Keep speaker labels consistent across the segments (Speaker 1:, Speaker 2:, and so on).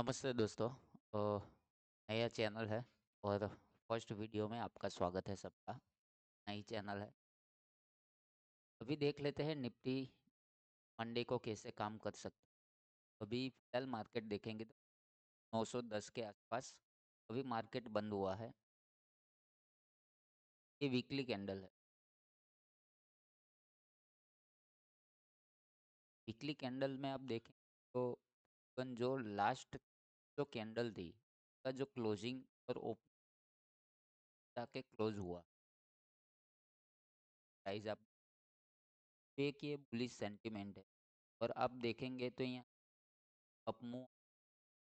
Speaker 1: नमस्ते दोस्तों। नया चैनल है और फर्स्ट वीडियो में आपका स्वागत है सबका। नई चैनल है। अभी देख लेते हैं निफ्टी मंडे को कैसे काम कर सकते हैं। अभी फिलहाल मार्केट देखेंगे तो 910 के आसपास अभी मार्केट बंद हुआ है। ये वीकली कैंडल है। वीकली कैंडल में आप देखें तो तकरीबन जो लास्ट जो कैंडल थी का जो क्लोजिंग और ओपन जाके क्लोज हुआ प्राइस आप एक ये बुलिश सेंटीमेंट है। और आप देखेंगे तो यहाँ अपमूव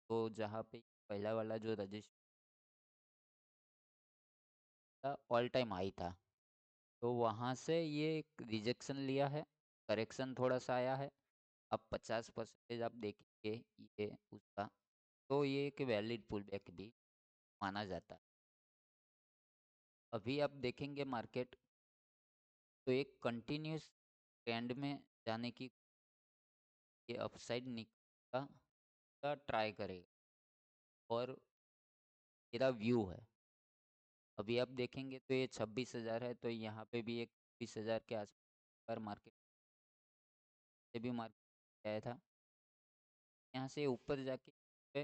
Speaker 1: तो जहाँ पे पहला वाला जो रजिस्टर था ऑल टाइम हाई था, तो वहाँ से ये एक रिजेक्शन लिया है। करेक्शन थोड़ा सा आया है। अब 50% आप देखेंगे ये उसका, तो ये एक वैलिड पुल बैक भी माना जाता है। अभी आप देखेंगे मार्केट तो एक कंटिन्यूस ट्रेंड में जाने की ये अपसाइड निकल का ट्राई करेगा। और मेरा व्यू है अभी आप देखेंगे तो ये 26,000 है, तो यहाँ पे भी एक 20,000 के आसपास पर मार्केट से भी मार्केट आया था। यहाँ से ऊपर जाके पे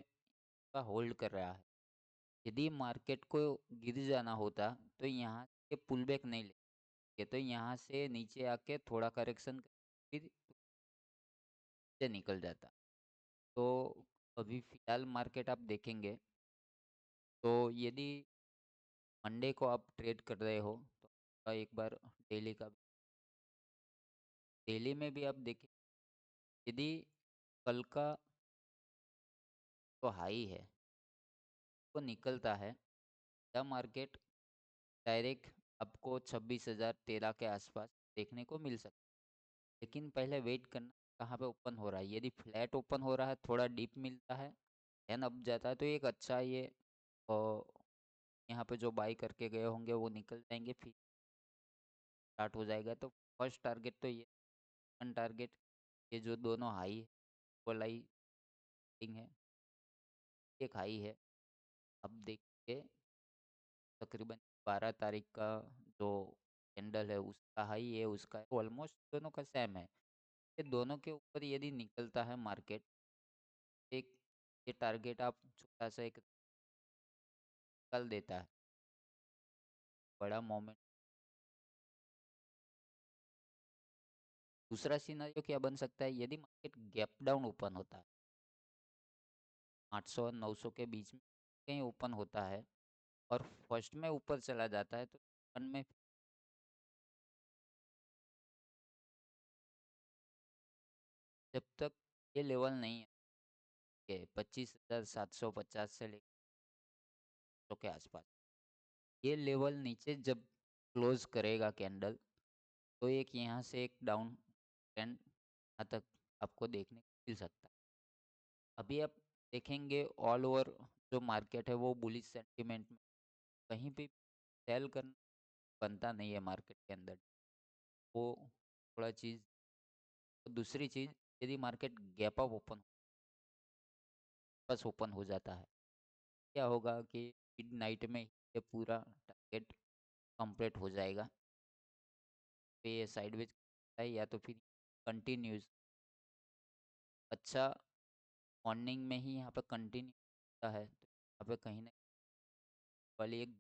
Speaker 1: का होल्ड कर रहा है। यदि मार्केट को गिर जाना होता तो यहाँ से पुल बैक नहीं लेंगे, तो यहाँ से नीचे आके थोड़ा करेक्शन फिर से निकल जाता। तो अभी फिलहाल मार्केट आप देखेंगे तो यदि मंडे को आप ट्रेड कर रहे हो तो आपका एक बार डेली का डेली में भी आप देखें, यदि कल का तो हाई है वो निकलता है, द मार्केट डायरेक्ट आपको 26,013 के आसपास देखने को मिल सकता है। लेकिन पहले वेट करना कहाँ पे ओपन हो रहा है। यदि फ्लैट ओपन हो रहा है, थोड़ा डीप मिलता है, देन अप जाता है, तो एक अच्छा ये और यहाँ पे जो बाई करके गए होंगे वो निकल जाएंगे, फिर स्टार्ट हो जाएगा। तो फर्स्ट टारगेट तो ये वन टारगेट, ये जो दोनों हाई वाला है, एक हाई है। अब देखिए तकरीबन 12 तारीख का जो कैंडल है उसका हाई है, उसका ऑलमोस्ट दोनों का सेम है। ये दोनों के ऊपर यदि निकलता है मार्केट, एक ये टारगेट आप छोटा सा एक निकल देता है, बड़ा मोमेंट। दूसरा सिनारियो क्या बन सकता है, यदि मार्केट गैप डाउन ओपन होता है 800 और 900 के बीच में कहीं ओपन होता है और फर्स्ट में ऊपर चला जाता है, तो वन में जब तक ये लेवल नहीं है 25,750 से लेकर तो के आसपास, ये लेवल नीचे जब क्लोज करेगा कैंडल, तो एक यहाँ से एक डाउन ट्रेंड यहाँ तक आपको देखने को मिल सकता है। अभी आप देखेंगे ऑल ओवर जो मार्केट है वो बुलिश सेंटीमेंट में कहीं भी सेल करना बनता नहीं है मार्केट के अंदर। वो थोड़ा चीज़। दूसरी चीज़, यदि मार्केट गैप अप ओपन बस ओपन हो जाता है, क्या होगा कि मिड नाइट में ये पूरा टारगेट कंप्लीट हो जाएगा। तो ये साइडवेज है या तो फिर कंटिन्यूस अच्छा मॉर्निंग में ही यहाँ पे कंटिन्यू होता है, तो यहाँ पे कहीं ना वाली एक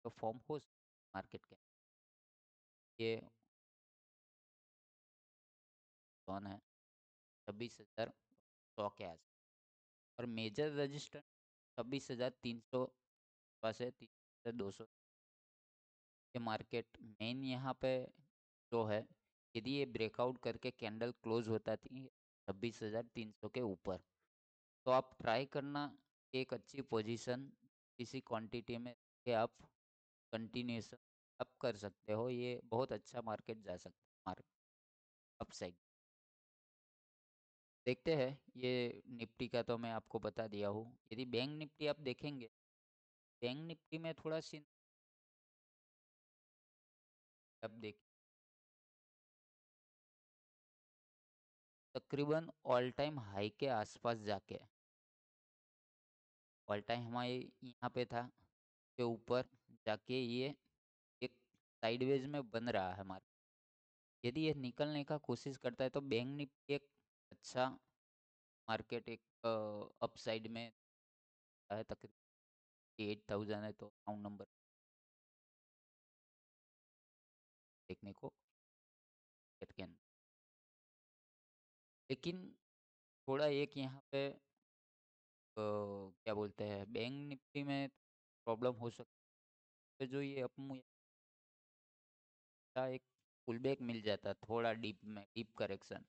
Speaker 1: फॉर्म हो मार्केट के। ये कौन है 26,100 के आस, और मेजर रजिस्टर 26,300 पास है, 3,200। ये मार्केट मेन यहाँ पे जो है, यदि ये ब्रेकआउट करके कैंडल क्लोज होता थी 26,300 के ऊपर, तो आप ट्राई करना एक अच्छी पोजीशन किसी क्वांटिटी में कि आप कंटिन्यूशन आप कर सकते हो। ये बहुत अच्छा मार्केट जा सकता है मार्केट अपसाइड। देखते हैं, ये निफ्टी का तो मैं आपको बता दिया हूँ। यदि बैंक निफ्टी आप देखेंगे, बैंक निफ्टी में थोड़ा सी आप देख तकरीबन ऑल टाइम हाई के आसपास जाके ऑल टाइम हमारे यहाँ पे था, के ऊपर जाके ये एक साइडवेज में बन रहा है मार्केट। यदि ये निकलने का कोशिश करता है तो बैंक निफ्टी एक अच्छा मार्केट एक अपसाइड में है, तकरीबन 8000 है तो राउंड नंबर देखने को मार्केट के अंदर। लेकिन थोड़ा एक यहाँ पे क्या बोलते हैं, बैंक निफ्टी में प्रॉब्लम हो सकती है, जो ये अप एक पुल बैक मिल जाता थोड़ा डीप में, डीप करेक्शन,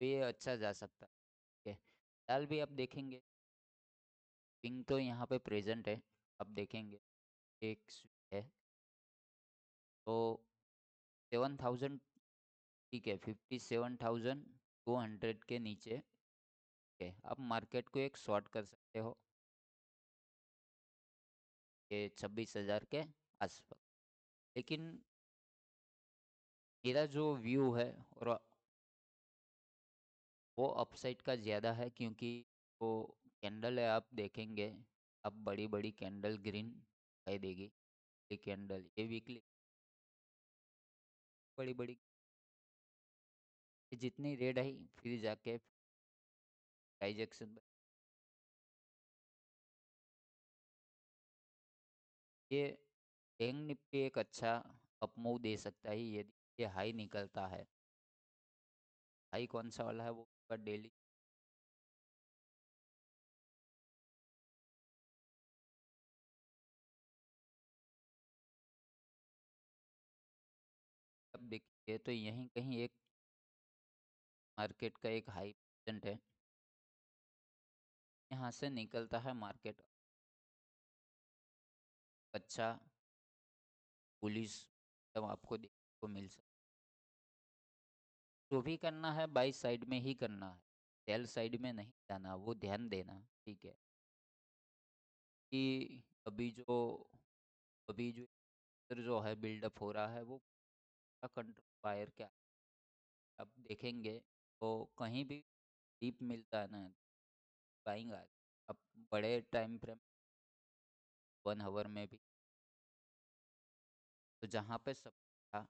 Speaker 1: तो ये अच्छा जा सकता है। ठीक है, फिलहाल भी आप देखेंगे पिंग तो यहाँ पे प्रेजेंट है, आप देखेंगे एक है तो 7000, ठीक है, 57,200 के नीचे। ठीक है, आप मार्केट को एक शॉर्ट कर सकते हो ये 26,000 के आसपास। लेकिन मेरा जो व्यू है और वो अपसाइड का ज़्यादा है, क्योंकि वो कैंडल है आप देखेंगे, अब बड़ी बड़ी कैंडल ग्रीन दिखाई देगी। ये कैंडल ये वीकली बड़ी बड़ी, जितनी रेड आई फिर जाके प्राइज एक्शन, ये बैंक निफ्टी एक अच्छा अपमूव दे सकता है यदि ये हाई निकलता है। हाई कौन सा वाला है वो पर डेली अब देखिए तो यहीं कहीं एक मार्केट का एक हाई परसेंट है, यहाँ से निकलता है मार्केट अच्छा पुलिस, तब आपको देखने को मिल सकता है। जो भी करना है बाई साइड में ही करना है, सेल साइड में नहीं जाना, वो ध्यान देना। ठीक है, कि अभी जो इधर जो है बिल्डअप हो रहा है वो कंट्रोल फायर क्या आप देखेंगे तो कहीं भी डीप मिलता है ना, बाइंग आ, अब बड़े टाइम फ्रेम 1 आवर में भी, तो जहाँ पे सब था,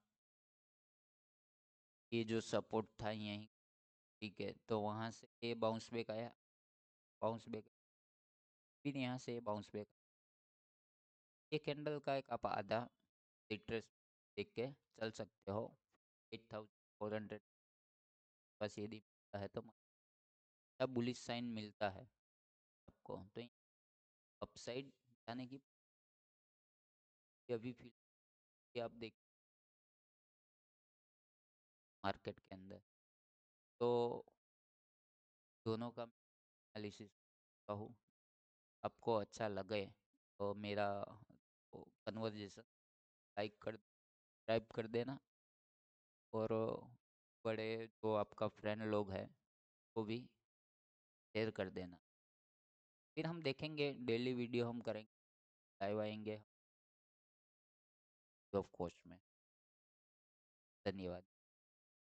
Speaker 1: ये जो सपोर्ट था यहीं, ठीक है, तो वहाँ से ये बाउंस बैक आया, बाउंस बैक, फिर यहाँ से बाउंस बैक। ये कैंडल का एक आप आधा इंटरेस्ट देख के चल सकते हो, 8400 बस यदि मिलता है तो अच्छा बुलिश साइन मिलता है आपको, तो अपसाइड जाने की अभी फिर आप देख मार्केट के अंदर, तो दोनों का एनालिसिस कहूँ आपको अच्छा लगे तो मेरा कन्वर्जेशन लाइक कर टाइप कर देना, और बड़े जो आपका फ्रेंड लोग हैं वो भी शेयर कर देना। फिर हम देखेंगे डेली वीडियो हम करेंगे, लाइव आएंगे ऑफ कोर्स में। धन्यवाद।